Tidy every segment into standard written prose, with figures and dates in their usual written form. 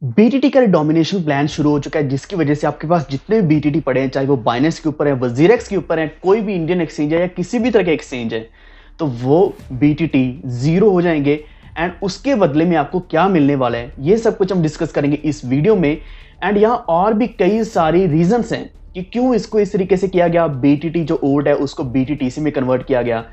BTT का domination plan शुरू हो चुका है, जिसकी वजह से आपके पास जितने भी बीटीटी पड़े हैं, चाहे वो बाइनेंस के ऊपर है, वजीरेक्स के ऊपर है, कोई भी इंडियन एक्सचेंज है या किसी भी तरह के एक्सचेंज है, तो वो बीटीटी जीरो हो जाएंगे। एंड उसके बदले में आपको क्या मिलने वाला है, ये सब कुछ हम डिस्कस करेंगे इस वीडियो में। एंड यहाँ और भी कई सारी रीजंस हैं कि क्यों इसको इस तरीके से किया गया, बीटीटी जो ओल्ड है उसको बीटीटीसी में कन्वर्ट किया गया।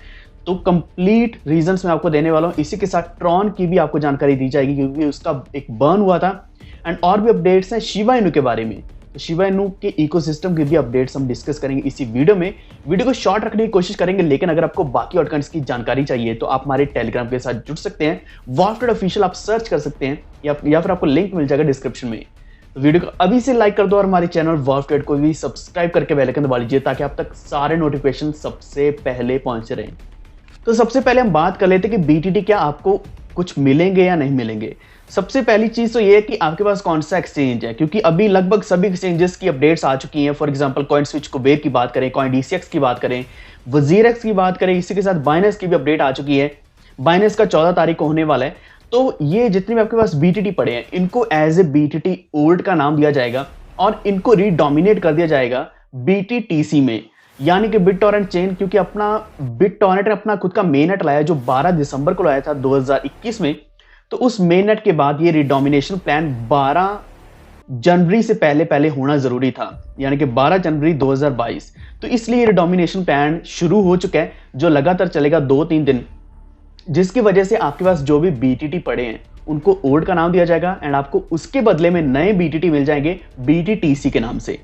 तो कंप्लीट रीजंस मैं आपको देने वाला हूं। इसी के साथ ट्रॉन की भी आपको जानकारी दी जाएगी, क्योंकि उसका एक बर्न हुआ था। एंड और भी अपडेट्स हैं शिबा इनू के बारे में, तो शिबा इनू के इकोसिस्टम के भी अपडेट्स हम डिस्कस करेंगे इसी वीडियो में। वीडियो को शॉर्ट रखने की कोशिश करेंगे, लेकिन अगर आपको बाकी आउटकम्स की जानकारी चाहिए तो आप हमारे टेलीग्राम के साथ जुड़ सकते हैं। वॉफ्टेड ऑफिशियल आप सर्च कर सकते हैं, या फिर आपको लिंक मिल जाएगा डिस्क्रिप्शन में। तो वीडियो को अभी से लाइक कर दो और हमारे चैनल वॉफ्टेड को भी सब्सक्राइब करके बेल आइकन दबा लीजिए, ताकि आप तक सारे नोटिफिकेशन सबसे पहले पहुंच रहें। तो सबसे पहले हम बात कर लेते हैं कि बीटीटी क्या आपको कुछ मिलेंगे या नहीं मिलेंगे। सबसे पहली चीज तो ये है कि आपके पास कौन सा एक्सचेंज है, क्योंकि अभी लगभग सभी एक्सचेंजेस की अपडेट्स आ चुकी हैं। For example coin switch Kuber की बात करें, कॉइन डीसीएक्स की बात करें, वजीरेक्स की बात करें, इसी के साथ बाइनेंस की भी अपडेट आ चुकी है। बाइनेंस का 14 तारीख को होने वाला है। तो ये जितने भी आपके पास बीटीटी पड़े हैं, इनको एज ए बीटीटी ओल्ड का नाम दिया जाएगा और इनको रीडोमिनेट कर दिया जाएगा बीटीटीसी में, यानी कि बिटटॉरेंट चेन। क्योंकि अपना बिटटॉरेंट ने अपना खुद का मेन नेट लाया, जो 12 दिसंबर को लाया था 2021 में। तो उस मेन नेट के बाद ये रिडोमिनेशन प्लान 12 जनवरी से पहले पहले होना जरूरी था, यानी कि 12 जनवरी 2022। तो इसलिए रिडोमिनेशन प्लान शुरू हो चुका है, जो लगातार चलेगा 2-3 दिन, जिसकी वजह से आपके पास जो भी बीटीटी पड़े हैं उनको ओल्ड का नाम दिया जाएगा एंड आपको उसके बदले में नए बीटीटी मिल जाएंगे बीटीटीसी के नाम से।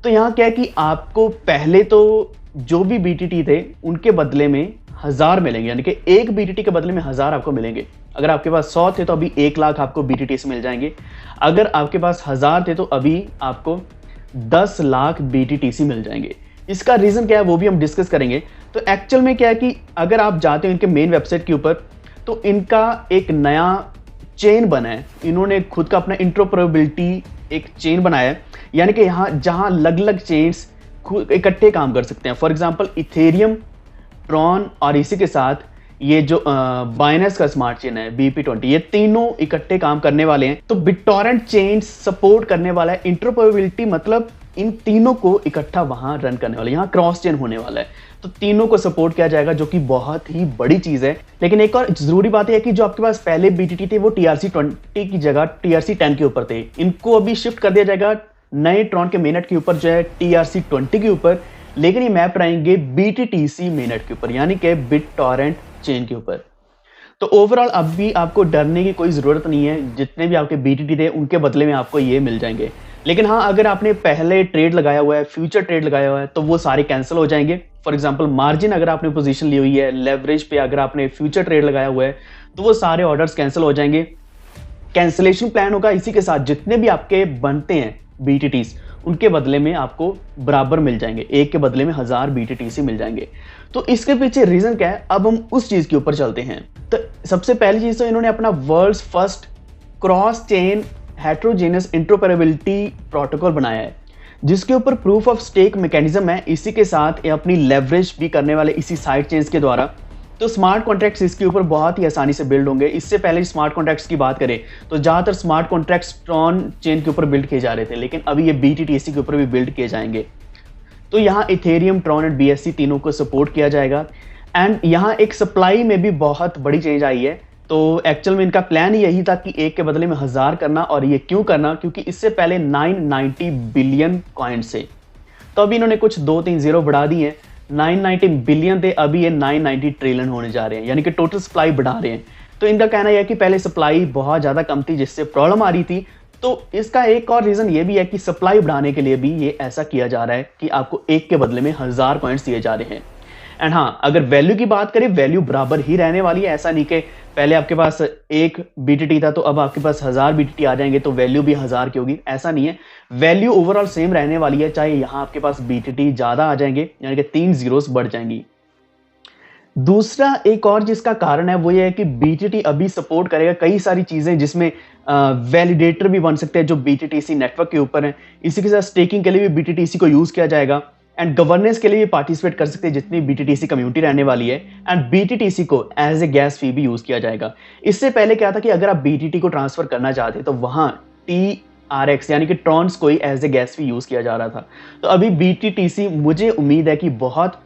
तो यहाँ क्या है कि आपको पहले तो जो भी बीटीटी थे उनके बदले में 1000 मिलेंगे, यानी कि एक बीटीटी के बदले में 1000 आपको मिलेंगे। अगर आपके पास 100 थे तो अभी 1 लाख आपको बीटीटी से मिल जाएंगे। अगर आपके पास 1000 थे तो अभी आपको 10 लाख बीटीटीसी मिल जाएंगे। इसका रीजन क्या है वो भी हम डिस्कस करेंगे। तो एक्चुअल में क्या है कि अगर आप जाते हो इनके मेन वेबसाइट के ऊपर, तो इनका एक नया चेन बना है। इन्होंने खुद का अपना इंटरऑपरेबिलिटी एक चेन बनाया है, यानी कि यहाँ जहां अलग अलग चेन्स इकट्ठे काम कर सकते हैं। फॉर एग्जांपल इथेरियम, ट्रॉन और इसी के साथ ये जो बाइनेंस का स्मार्ट चेन है BP20, ये तीनों इकट्ठे काम करने वाले हैं। तो बिटटॉरेंट चेन सपोर्ट करने वाला है इंटरऑपरेबिलिटी, मतलब इन तीनों को इकट्ठा वहां रन करने वाला है, यहाँ क्रॉस चेन होने वाला है। तो तीनों को सपोर्ट किया जाएगा, जो कि बहुत ही बड़ी चीज है। लेकिन एक और जरूरी बात यह है कि जो आपके पास पहले बीटीटी थे वो TRC20 की जगह TRC10 के ऊपर थे। इनको अभी शिफ्ट कर दिया जाएगा नए ट्रॉन के मेनट के ऊपर, जो है TRC20 के ऊपर। लेकिन ये मैप रहेंगे BTTC मेनट के ऊपर, यानी कि बिटटॉरेंट चेन के ऊपर। तो ओवरऑल अब भी आपको डरने की कोई जरूरत नहीं है। जितने भी आपके बीटीटी थे उनके बदले में आपको ये मिल जाएंगे। लेकिन हाँ, अगर आपने पहले ट्रेड लगाया हुआ है, फ्यूचर ट्रेड लगाया हुआ है, तो वो सारे कैंसिल हो जाएंगे। फॉर एग्जांपल मार्जिन अगर आपने पोजीशन ली हुई है, लेवरेज पे अगर आपने फ्यूचर ट्रेड लगाया हुआ है, तो वो सारे ऑर्डर्स कैंसिल हो जाएंगे। कैंसिलेशन प्लान होगा। इसी के साथ जितने भी आपके बनते हैं बीटीटीस, उनके बदले में आपको बराबर मिल जाएंगे, एक के बदले में 1000 बीटीटीसी मिल जाएंगे। तो इसके पीछे रीजन क्या है, अब हम उस चीज के ऊपर चलते हैं। तो सबसे पहली चीज तो इन्होंने अपना world's first cross chain heterogeneous interoperability protocol बनाया है, जिसके ऊपर प्रूफ ऑफ स्टेक मैकेनिज्म है। इसी के साथ ये अपनी लेवरेज भी करने वाले इसी साइड चेन्स के द्वारा। तो स्मार्ट कॉन्ट्रैक्ट्स इसके ऊपर बहुत ही आसानी से बिल्ड होंगे। इससे पहले स्मार्ट कॉन्ट्रैक्ट्स की बात करें तो ज्यादातर स्मार्ट कॉन्ट्रैक्ट्स ट्रॉन चेन के ऊपर बिल्ड किए जा रहे थे, लेकिन अभी ये BTTC के ऊपर भी बिल्ड किए जाएंगे। तो यहाँ इथेरियम, ट्रॉन एंड BSC तीनों को सपोर्ट किया जाएगा। एंड यहाँ एक सप्लाई में भी बहुत बड़ी चेंज आई है। तो एक्चुअल में इनका प्लान यही था कि एक के बदले में 1000 करना। और ये क्यों करना, क्योंकि इससे पहले 990 बिलियन कॉइन्स थे। तो अभी इन्होंने कुछ 2-3 जीरो बढ़ा दी हैं। 990 बिलियन थे, अभी ये 990 ट्रिलियन होने जा रहे हैं, यानी कि टोटल सप्लाई बढ़ा रहे हैं। तो इनका कहना यह है कि पहले सप्लाई बहुत ज्यादा कम थी, जिससे प्रॉब्लम आ रही थी। तो इसका एक और रीजन ये भी है कि सप्लाई बढ़ाने के लिए भी ये ऐसा किया जा रहा है कि आपको एक के बदले में 1000 कॉइन्स दिए जा रहे हैं। एंड हाँ, अगर वैल्यू की बात करें, वैल्यू बराबर ही रहने वाली है। ऐसा नहीं कि पहले आपके पास एक बीटीटी था तो अब आपके पास 1000 बीटीटी आ जाएंगे तो वैल्यू भी 1000 की होगी, ऐसा नहीं है। वैल्यू ओवरऑल सेम रहने वाली है, चाहे यहां आपके पास बीटीटी ज्यादा आ जाएंगे, यानी कि 3 जीरोस बढ़ जाएंगी। दूसरा एक और जिसका कारण है वो ये है कि बीटीटी अभी सपोर्ट करेगा कई सारी चीजें, जिसमें वैलिडेटर भी बन सकते हैं जो BTTC नेटवर्क के ऊपर है। इसी के साथ स्टेकिंग के लिए भी BTTC को यूज किया जाएगा। एंड गवर्नेंस के लिए भी पार्टिसिपेट कर सकते हैं जितनी BTTC कम्युनिटी रहने वाली है। एंड BTTC को एज ए गैस फी भी यूज किया जाएगा। इससे पहले क्या था कि अगर आप BTT को ट्रांसफर करना चाहते तो वहां TRX यानी कि ट्रॉन्स को ही as a gas fee use किया जा रहा था। तो अभी BTTC मुझे उम्मीद है कि बहुत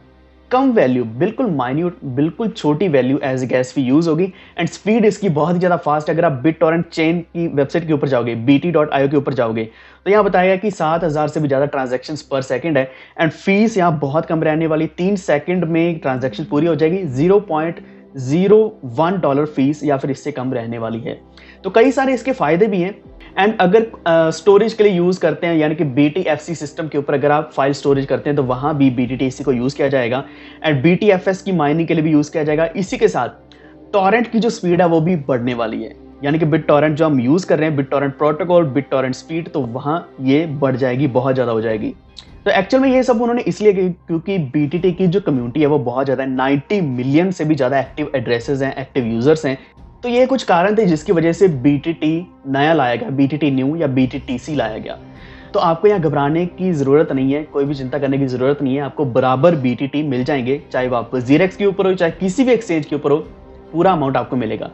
कम वैल्यू, बिल्कुल माइन्यूट, बिल्कुल छोटी value as a gas fee use होगी एंड स्पीड इसकी बहुत ही ज्यादा फास्ट। अगर आप BitTorrent चेन की वेबसाइट के ऊपर जाओगे, bt.io के ऊपर जाओगे, तो यहाँ बताया कि 7000 से भी ज्यादा ट्रांजैक्शन पर सेकंड है एंड फीस यहाँ बहुत कम रहने वाली, 3 सेकंड में ट्रांजैक्शन पूरी हो जाएगी। $0.01 फीस या फिर इससे कम रहने वाली है। तो कई सारे इसके फायदे भी हैं एंड अगर स्टोरेज के लिए यूज करते हैं यानी कि BTFC सिस्टम के ऊपर अगर आप फाइल स्टोरेज करते हैं तो वहां भी BTTC को यूज किया जाएगा एंड BTFS की माइनिंग के लिए भी यूज किया जाएगा। इसी के साथ टॉरेंट की जो स्पीड है वो भी बढ़ने वाली है, यानी कि BitTorrent जो हम यूज कर रहे हैं, BitTorrent प्रोटोकॉल, BitTorrent स्पीड, तो वहां ये बढ़ जाएगी, बहुत ज्यादा हो जाएगी। तो एक्चुअल में ये सब उन्होंने इसलिए क्योंकि BTT की जो कम्युनिटी है वो बहुत ज्यादा है, 90 मिलियन से भी ज्यादा एक्टिव एड्रेसेस हैं, एक्टिव यूजर्स हैं। तो ये कुछ कारण थे जिसकी वजह से BTT नया लाया गया, BTT न्यू या BTTC लाया गया। तो आपको यहाँ घबराने की जरूरत नहीं है, कोई भी चिंता करने की जरूरत नहीं है, आपको बराबर BTT मिल जाएंगे, चाहे वो आप ZREX के ऊपर हो, चाहे किसी भी एक्सचेंज के ऊपर हो, पूरा अमाउंट आपको मिलेगा।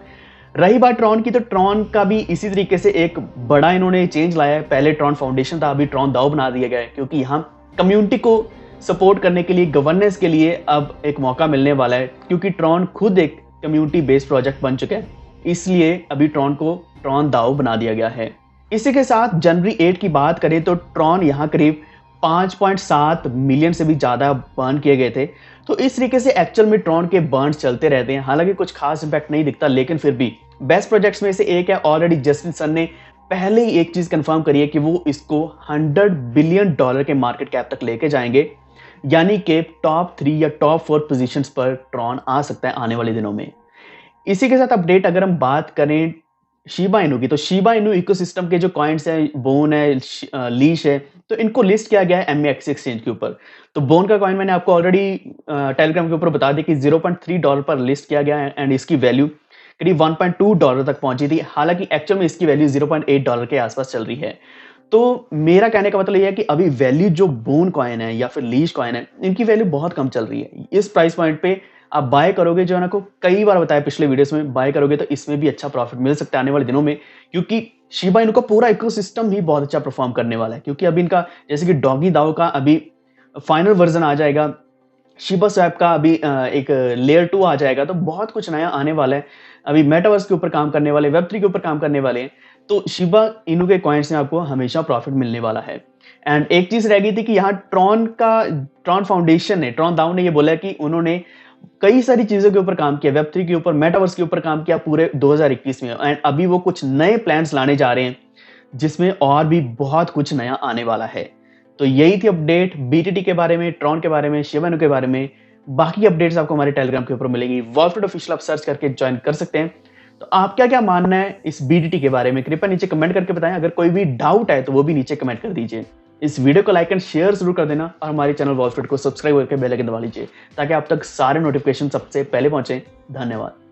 रही बात ट्रॉन की, तो ट्रॉन का भी इसी तरीके से एक बड़ा इन्होंने चेंज लाया है। पहले ट्रॉन फाउंडेशन था, अभी ट्रॉन दाओ बना दिया गया है, क्योंकि यहाँ कम्युनिटी को सपोर्ट करने के लिए, गवर्नेंस के लिए अब एक मौका मिलने वाला है, क्योंकि ट्रॉन खुद एक कम्युनिटी बेस्ड प्रोजेक्ट बन चुका है, इसलिए अभी ट्रॉन को ट्रॉन दाओ बना दिया गया है। इसी के साथ जनवरी 8 की बात करें तो ट्रॉन यहाँ करीब 5.7 मिलियन से भी ज्यादा बर्न किए गए थे। तो इस तरीके से एक्चुअल में ट्रॉन के बर्न्स चलते रहते हैं, हालांकि कुछ खास इंपैक्ट नहीं दिखता, लेकिन फिर भी बेस्ट प्रोजेक्ट्स में से एक है। ऑलरेडी जस्टिन सन ने पहले ही एक चीज कंफर्म करी है कि वो इसको $100 बिलियन के मार्केट कैप तक लेके जाएंगे, यानी कि टॉप 3 या टॉप 4 पोजीशंस पर ट्रॉन आ सकता है आने वाले दिनों में। इसी के साथ अपडेट अगर हम बात करें शिबा इनू की, तो शिबा इनू इकोसिस्टम के जो कॉइन्स हैं, बोन है, लीश है, तो इनको लिस्ट किया गया है MAX एक्सचेंज के ऊपर। तो बोन का कॉइन मैंने आपको ऑलरेडी टेलीग्राम के ऊपर बता दिया कि $0.3 पर लिस्ट किया गया है एंड इसकी वैल्यू करीब $1.2 तक पहुंची थी। हालांकि एक्चुअल में इसकी वैल्यू $0.8 के आसपास चल रही है। तो मेरा कहने का मतलब यह है कि अभी वैल्यू जो बोन कॉइन है या फिर लीश कॉइन है, इनकी वैल्यू बहुत कम चल रही है। इस प्राइस पॉइंट पे आप बाय करोगे, जो है ना, को कई बार बताया पिछले वीडियोस में, बाय करोगे तो इसमें भी अच्छा प्रॉफिट मिल सकता है आने वाले दिनों में, क्योंकि शिबा इनू का पूरा इकोसिस्टम ही बहुत अच्छा परफॉर्म करने वाला है। क्योंकि अभी इनका जैसे कि डॉगी दाओ का अभी फाइनल वर्जन आ जाएगा, शिबा स्वैप का अभी एक लेयर 2 आ जाएगा, तो बहुत कुछ नया आने वाला है। अभी मेटावर्स के ऊपर काम करने वाले, Web3 के ऊपर काम करने वाले हैं, तो शिबा इनू के कॉइन्स में आपको हमेशा प्रॉफिट मिलने वाला है। एंड एक चीज रह गई थी कि यहाँ ट्रॉन फाउंडेशन ने, ट्रॉन दाओ ने ये बोला कि उन्होंने कई सारी चीजों के ऊपर काम किया, Web3 के ऊपर, मेटावर्स के ऊपर काम किया पूरे 2021 में, एंड अभी वो कुछ नए प्लान्स लाने जा रहे हैं जिसमें और भी बहुत कुछ नया आने वाला है। तो यही थी अपडेट BTT के बारे में, ट्रॉन के बारे में, शिबा इनू के बारे में। बाकी अपडेट्स आपको हमारे टेलीग्राम के ऊपर मिलेंगी, वॉल्फिट ऑफिशियल आप सर्च करके ज्वाइन कर सकते हैं। तो आप क्या क्या मानना है इस BTT के बारे में, कृपया नीचे कमेंट करके बताएं। अगर कोई भी डाउट है तो वो भी नीचे कमेंट कर दीजिए। इस वीडियो को लाइक एंड शेयर जरूर कर देना और हमारे चैनल वॉल्फिट को सब्सक्राइब करके बेल आइकन दबा लीजिए, ताकि आप तक सारे नोटिफिकेशन सबसे पहले पहुंचे। धन्यवाद।